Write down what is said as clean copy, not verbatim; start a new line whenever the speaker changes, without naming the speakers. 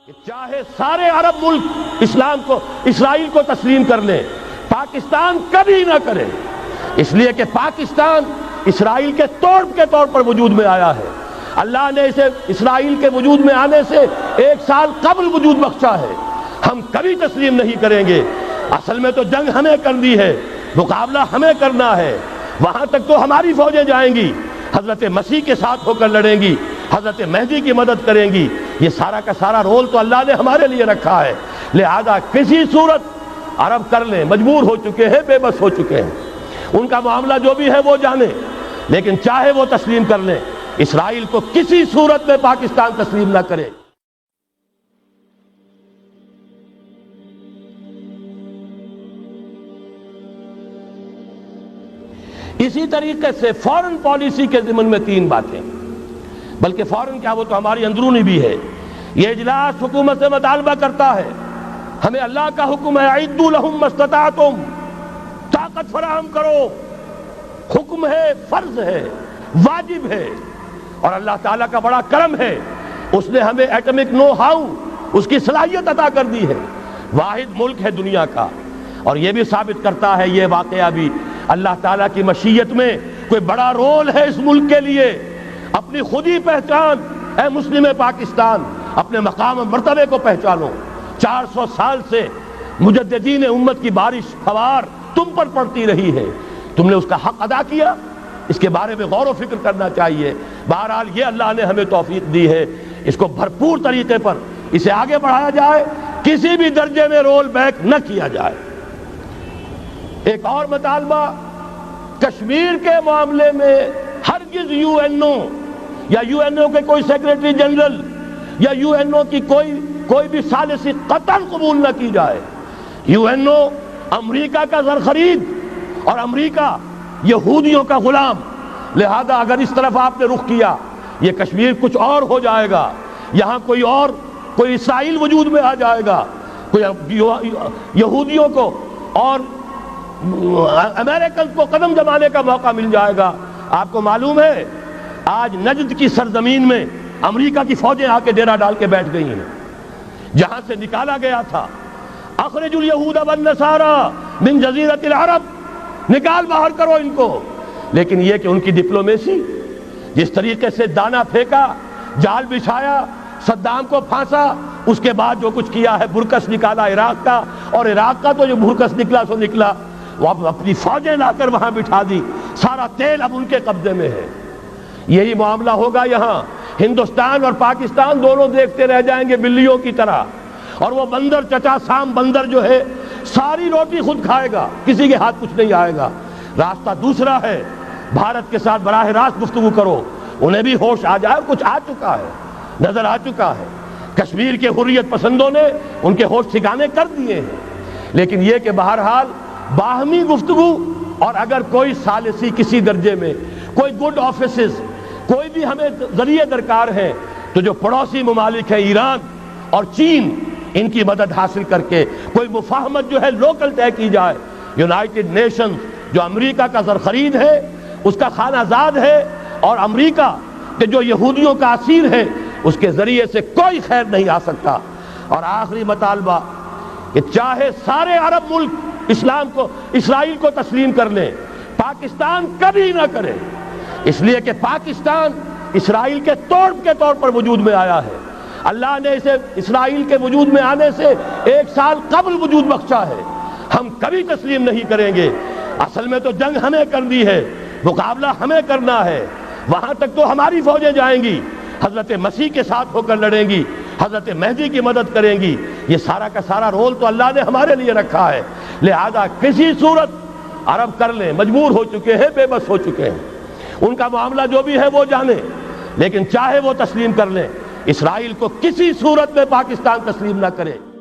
کہ چاہے سارے عرب ملک اسرائیل کو تسلیم کر لیں، پاکستان کبھی نہ کرے، اس لیے کہ پاکستان اسرائیل کے طور پر وجود میں آیا ہے۔ اللہ نے اسے اسرائیل کے وجود میں آنے سے 1 سال قبل وجود بخشا ہے۔ ہم کبھی تسلیم نہیں کریں گے۔ اصل میں تو جنگ ہمیں کرنی ہے، مقابلہ ہمیں کرنا ہے۔ وہاں تک تو ہماری فوجیں جائیں گی، حضرت مسیح کے ساتھ ہو کر لڑیں گی، حضرت مہدی کی مدد کریں گی۔ یہ سارا کا سارا رول تو اللہ نے ہمارے لیے رکھا ہے، لہذا کسی صورت عرب کر لیں، مجبور ہو چکے ہیں، بے بس ہو چکے ہیں، ان کا معاملہ جو بھی ہے وہ جانے، لیکن چاہے وہ تسلیم کر لیں، اسرائیل کو کسی صورت میں پاکستان تسلیم نہ کرے۔ اسی طریقے سے فورن پالیسی کے ضمن میں 3 باتیں، بلکہ فورن کیا، وہ تو ہماری اندرونی بھی ہے۔ یہ اجلاس حکومت سے مطالبہ کرتا ہے، ہمیں اللہ کا حکم ہے اعدوا لہم ما استطعتم، طاقت فراہم کرو، حکم ہے، فرض ہے، واجب ہے، اور اللہ تعالیٰ کا بڑا کرم ہے، اس نے ہمیں ایٹمک نو ہاؤ، اس کی صلاحیت عطا کر دی ہے، واحد ملک ہے دنیا کا۔ اور یہ بھی ثابت کرتا ہے یہ واقعہ بھی، اللہ تعالیٰ کی مشیت میں کوئی بڑا رول ہے اس ملک کے لیے۔ اپنی خودی پہچان، اے مسلم پاکستان، اپنے مقام و مرتبے کو پہچانو۔ 400 سال سے مجددین امت کی بارش فوار تم پر پڑتی رہی ہے، تم نے اس کا حق ادا کیا، اس کے بارے میں غور و فکر کرنا چاہیے۔ بہرحال یہ اللہ نے ہمیں توفیق دی ہے، اس کو بھرپور طریقے پر اسے آگے بڑھایا جائے، کسی بھی درجے میں رول بیک نہ کیا جائے۔ ایک اور مطالبہ، کشمیر کے معاملے میں ہرگز یو این او یا یو این او کے کوئی سیکریٹری جنرل یا یو این او کی کوئی بھی ثالثی قطعاً قبول نہ کی جائے۔ یو این او امریکہ کا زرخرید اور امریکہ یہودیوں کا غلام، لہذا اگر اس طرف آپ نے رخ کیا، یہ کشمیر کچھ اور ہو جائے گا، یہاں کوئی اسرائیل وجود میں آ جائے گا، کوئی یہودیوں کو اور امریکن کو قدم جمانے کا موقع مل جائے گا۔ آپ کو معلوم ہے آج نجد کی سرزمین میں امریکہ کی فوجیں آ کے ڈیرا ڈال کے بیٹھ گئی ہیں، جہاں سے نکالا گیا تھا اخرجوا اليہود والنصارى من جزیرۃ العرب، نکال باہر کرو ان کو۔ لیکن یہ کہ ان کی ڈپلومیسی، جس طریقے سے دانا پھینکا، جال بچھایا، صدام کو پھانسا، اس کے بعد جو کچھ کیا ہے، برکس نکالا عراق کا، اور عراق کا تو جو برکس نکلا سو نکلا، وہ اپنی فوجیں لا کر وہاں بٹھا دی، سارا تیل اب ان کے قبضے میں ہے۔ یہی معاملہ ہوگا یہاں، ہندوستان اور پاکستان دونوں دیکھتے رہ جائیں گے بلیوں کی طرح، اور وہ بندر چچا سام بندر جو ہے ساری روٹی خود کھائے گا، کسی کے ہاتھ کچھ نہیں آئے گا۔ راستہ دوسرا ہے، بھارت کے ساتھ براہ راست گفتگو کرو، انہیں بھی ہوش آ جائے، کچھ آ چکا ہے، نظر آ چکا ہے، کشمیر کے حریت پسندوں نے ان کے ہوش ٹھکانے کر دیے ہیں۔ لیکن یہ کہ بہرحال باہمی گفتگو، اور اگر کوئی ثالثی کسی درجے میں، کوئی گڈ آفیسز، کوئی بھی ہمیں ذریعے درکار ہیں، تو جو پڑوسی ممالک ہیں ایران اور چین، ان کی مدد حاصل کر کے کوئی مفاہمت جو ہے لوکل طے کی جائے۔ یونائٹڈ نیشنز جو امریکہ کا زرخرید ہے، اس کا خانہ زاد ہے، اور امریکہ کہ جو یہودیوں کا اسیر ہے، اس کے ذریعے سے کوئی خیر نہیں آ سکتا۔ اور آخری مطالبہ کہ چاہے سارے عرب ملک اسرائیل کو تسلیم کر لیں، پاکستان کبھی نہ کرے، اس لیے کہ پاکستان اسرائیل کے طور پر وجود میں آیا ہے۔ اللہ نے اسے اسرائیل کے وجود میں آنے سے 1 سال قبل وجود بخشا ہے۔ ہم کبھی تسلیم نہیں کریں گے۔ اصل میں تو جنگ ہمیں کرنی ہے، مقابلہ ہمیں کرنا ہے۔ وہاں تک تو ہماری فوجیں جائیں گی، حضرت مسیح کے ساتھ ہو کر لڑیں گی، حضرت مہدی کی مدد کریں گی۔ یہ سارا کا سارا رول تو اللہ نے ہمارے لیے رکھا ہے، لہذا کسی صورت عرب کر لیں، مجبور ہو چکے ہیں، بے بس ہو چکے ہیں، ان کا معاملہ جو بھی ہے وہ جانے، لیکن چاہے وہ تسلیم کر لیں، اسرائیل کو کسی صورت میں پاکستان تسلیم نہ کرے۔